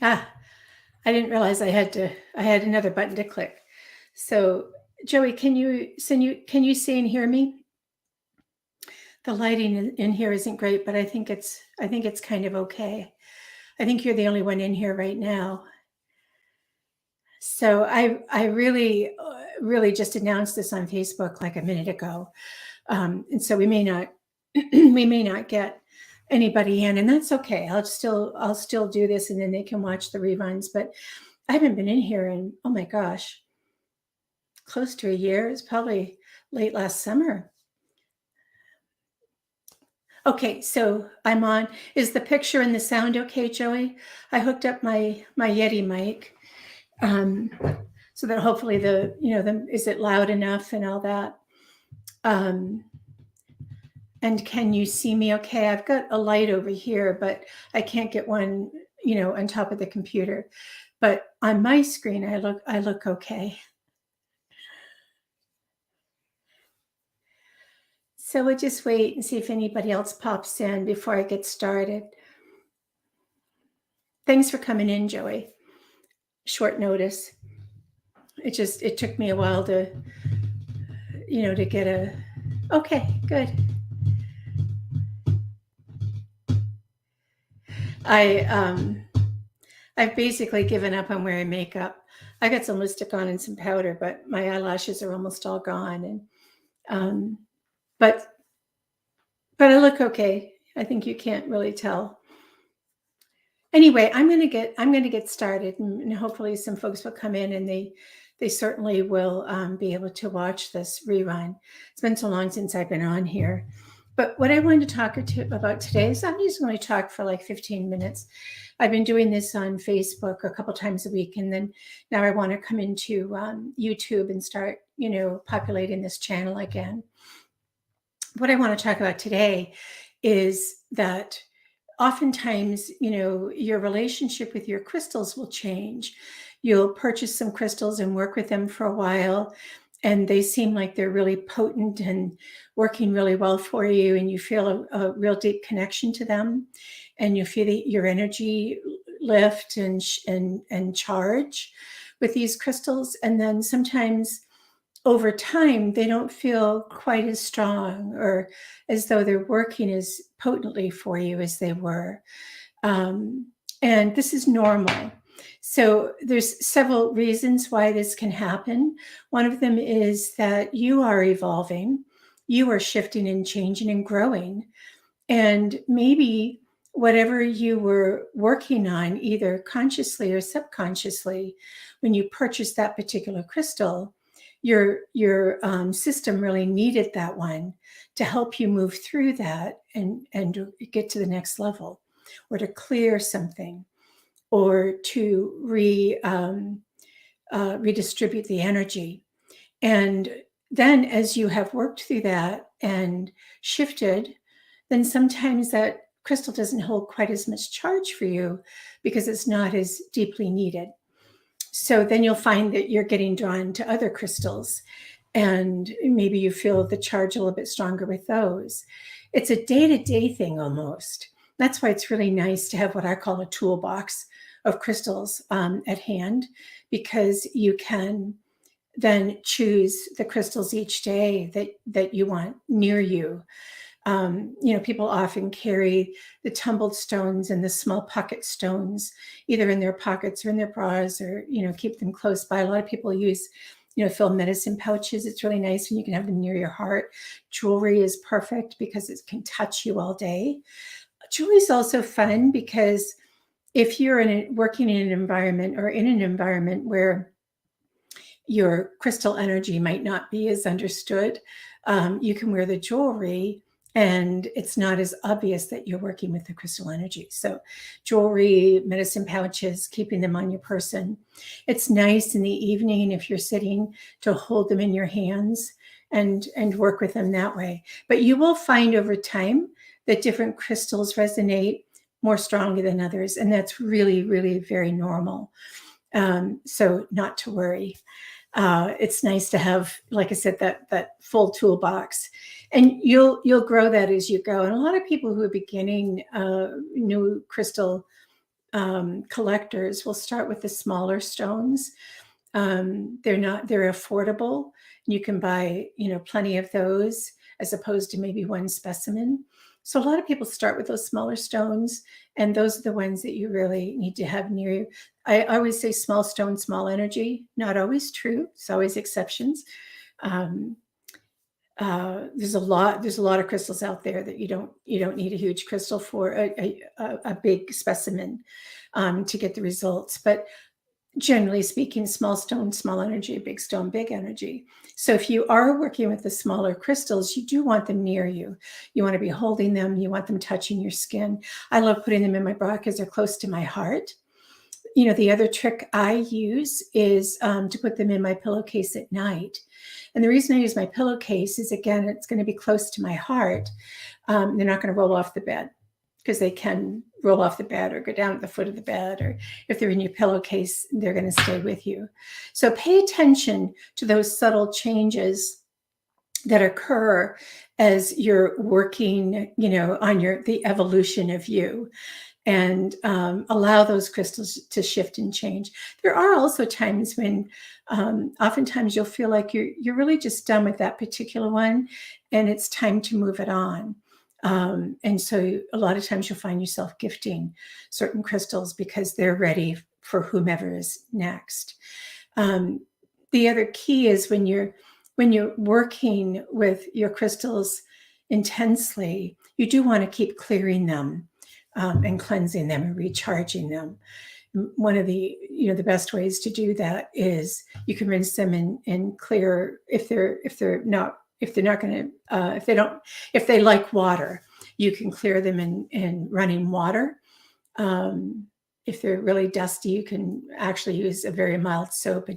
Ah, I didn't realize I had another button to click. So, Joey, can you see and hear me? The lighting in here isn't great, but I think it's kind of okay. I think you're the only one in here right now. So I really really just announced this on Facebook like a minute ago, and so we may not we may not get anybody in, and that's okay. I'll still do this, and then they can watch the reruns. But I haven't been in here in, oh my gosh, close to a year. It's probably late last summer. Okay, so I'm on. Is the picture and the sound okay, Joey? I hooked up my Yeti mic, um, so that hopefully is it loud enough and all that. Um, and can you see me okay? I've got a light over here, but I can't get one, on top of the computer. But on my screen, I look okay. So we'll just wait and see if anybody else pops in before I get started. Thanks for coming in, Joey. Short notice. It took me a while to get a, okay, good. I I've basically given up on wearing makeup. I got some lipstick on and some powder, but my eyelashes are almost all gone. And um, but I look okay. I think you can't really tell. Anyway, I'm gonna get started, and hopefully some folks will come in, and they certainly will be able to watch this rerun. It's been so long since I've been on here. But what I wanted to talk about today is I'm just going to talk for like 15 minutes. I've been doing this on Facebook a couple times a week, and then now I want to come into YouTube and start, populating this channel again. What I want to talk about today is that oftentimes, your relationship with your crystals will change. You'll purchase some crystals and work with them for a while, and they seem like they're really potent and working really well for you, and you feel a real deep connection to them, and you feel your energy lift and charge with these crystals. And then sometimes over time, they don't feel quite as strong or as though they're working as potently for you as they were. And this is normal. So there's several reasons why this can happen. One of them is that you are evolving, you are shifting and changing and growing. And maybe whatever you were working on, either consciously or subconsciously, when you purchased that particular crystal, your system really needed that one to help you move through that and get to the next level, or to clear something, or to redistribute the energy. And then as you have worked through that and shifted, then sometimes that crystal doesn't hold quite as much charge for you because it's not as deeply needed. So then you'll find that you're getting drawn to other crystals, and maybe you feel the charge a little bit stronger with those. It's a day-to-day thing almost. That's why it's really nice to have what I call a toolbox of crystals at hand, because you can then choose the crystals each day that you want near you. People often carry the tumbled stones and the small pocket stones, either in their pockets or in their bras, or, keep them close by. A lot of people use, fill medicine pouches. It's really nice when you can have them near your heart. Jewelry is perfect because it can touch you all day. Jewelry is also fun because if you're working in an environment, or in an environment where your crystal energy might not be as understood, you can wear the jewelry and it's not as obvious that you're working with the crystal energy. So jewelry, medicine pouches, keeping them on your person. It's nice in the evening if you're sitting to hold them in your hands and work with them that way. But you will find over time that different crystals resonate more strongly than others. And that's really, really very normal. So not to worry. It's nice to have, like I said, that full toolbox, and you'll grow that as you go. And a lot of people who are beginning new crystal collectors will start with the smaller stones. They're affordable. You can buy, plenty of those as opposed to maybe one specimen. So a lot of people start with those smaller stones, and those are the ones that you really need to have near you. I always say small stone, small energy. Not always true. It's always exceptions. There's a lot of crystals out there that you don't need a huge crystal for a big specimen to get the results. But generally speaking, small stone, small energy, big stone, big energy. So if you are working with the smaller crystals, you do want them near you. You want to be holding them. You want them touching your skin. I love putting them in my bra because they're close to my heart. The other trick I use is to put them in my pillowcase at night. And the reason I use my pillowcase is, again, it's going to be close to my heart. They're not going to roll off the bed, because they can roll off the bed or go down at the foot of the bed, or if they're in your pillowcase, they're going to stay with you. So pay attention to those subtle changes that occur as you're working, on the evolution of you, and allow those crystals to shift and change. There are also times when oftentimes you'll feel like you're really just done with that particular one, and it's time to move it on. And so a lot of times you'll find yourself gifting certain crystals because they're ready for whomever is next. The other key is when you're working with your crystals intensely, you do want to keep clearing them and cleansing them and recharging them. One of the best ways to do that is you can rinse them and clear if they like water, you can clear them in running water. If they're really dusty, you can actually use a very mild soap, a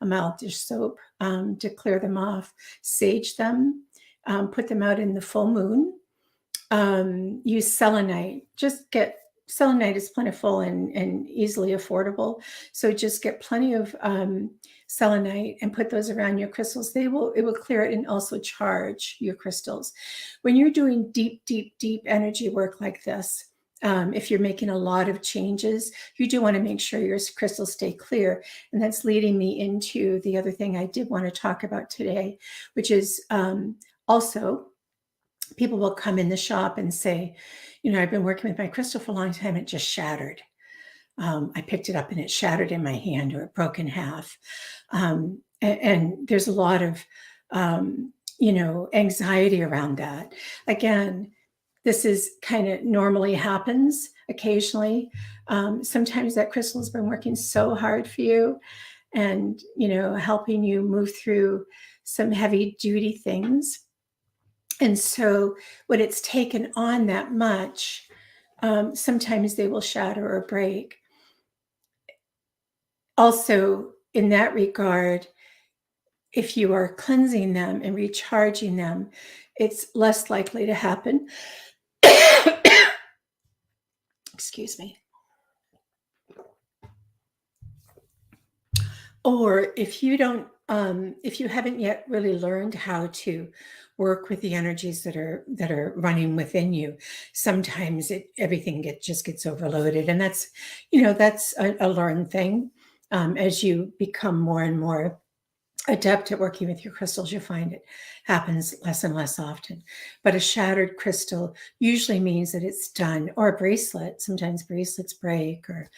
mild dish soap to clear them off. Sage them, put them out in the full moon. Use selenite. Selenite is plentiful and easily affordable. So just get plenty of selenite and put those around your crystals. It will clear it and also charge your crystals. When you're doing deep, deep, deep energy work like this, if you're making a lot of changes, you do want to make sure your crystals stay clear. And that's leading me into the other thing I did want to talk about today, which is also people will come in the shop and say, I've been working with my crystal for a long time. It just shattered. I picked it up and it shattered in my hand, or it broke in half. And there's a lot of, anxiety around that. Again, this is kind of normally happens occasionally. Sometimes that crystal has been working so hard for you and, helping you move through some heavy duty things. And so when it's taken on that much, sometimes they will shatter or break. Also, in that regard, if you are cleansing them and recharging them, it's less likely to happen. Excuse me. Or if you haven't yet really learned how to work with the energies that are running within you, sometimes everything just gets overloaded, and that's a learned thing. As you become more and more adept at working with your crystals, you'll find it happens less and less often. But a shattered crystal usually means that it's done, or a bracelet. Sometimes bracelets break, or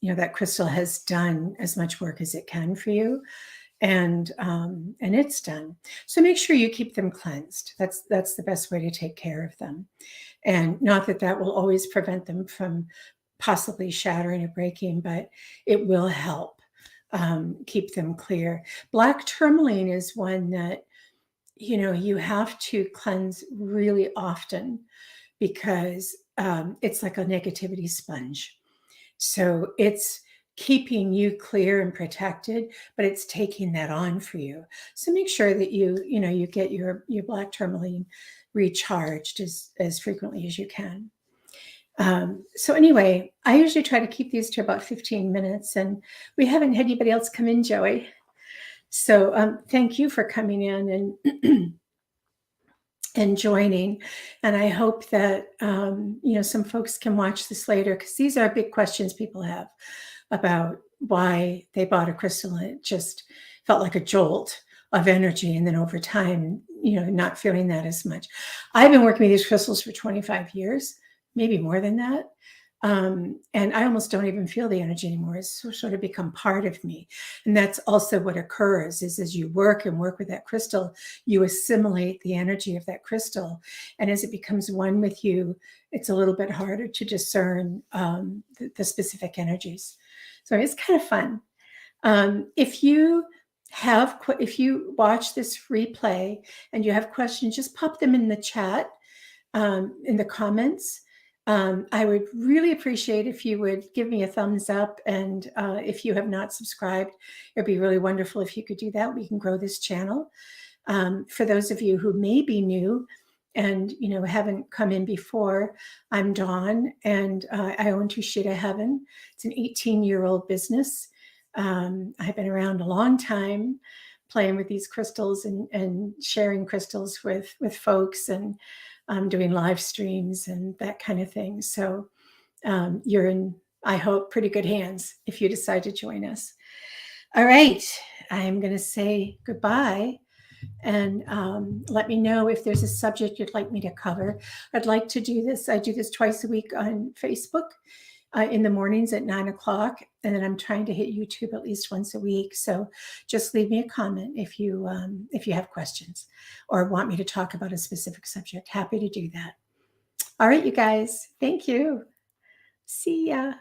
that crystal has done as much work as it can for you, and it's done. So make sure you keep them cleansed. That's the best way to take care of them. And not that will always prevent them from possibly shattering or breaking, but it will help keep them clear. Black tourmaline is one that you have to cleanse really often, because it's like a negativity sponge. So it's keeping you clear and protected, but it's taking that on for you. So make sure that you get your black tourmaline recharged as frequently as you can. So anyway, I usually try to keep these to about 15 minutes, and we haven't had anybody else come in, Joey. So thank you for coming in and joining. And I hope that, some folks can watch this later, because these are big questions people have about why they bought a crystal. And it just felt like a jolt of energy. And then over time, not feeling that as much. I've been working with these crystals for 25 years, maybe more than that. And I almost don't even feel the energy anymore. It's sort of become part of me. And that's also what occurs is as you work with that crystal, you assimilate the energy of that crystal. And as it becomes one with you, it's a little bit harder to discern the specific energies. So it's kind of fun. If you watch this replay and you have questions, just pop them in the chat, in the comments. I would really appreciate if you would give me a thumbs up. And if you have not subscribed, it'd be really wonderful if you could do that. We can grow this channel. For those of you who may be new and haven't come in before, I'm Dawn, and I own Tushita Heaven. It's an 18-year-old business. I've been around a long time, playing with these crystals and sharing crystals with folks, and doing live streams and that kind of thing. So you're in, I hope, pretty good hands if you decide to join us. All right, I'm going to say goodbye, and let me know if there's a subject you'd like me to cover. I'd like to do this. I do this twice a week on Facebook. In the mornings at 9 o'clock. And then I'm trying to hit YouTube at least once a week. So just leave me a comment if you have questions or want me to talk about a specific subject. Happy to do that. All right, you guys. Thank you. See ya.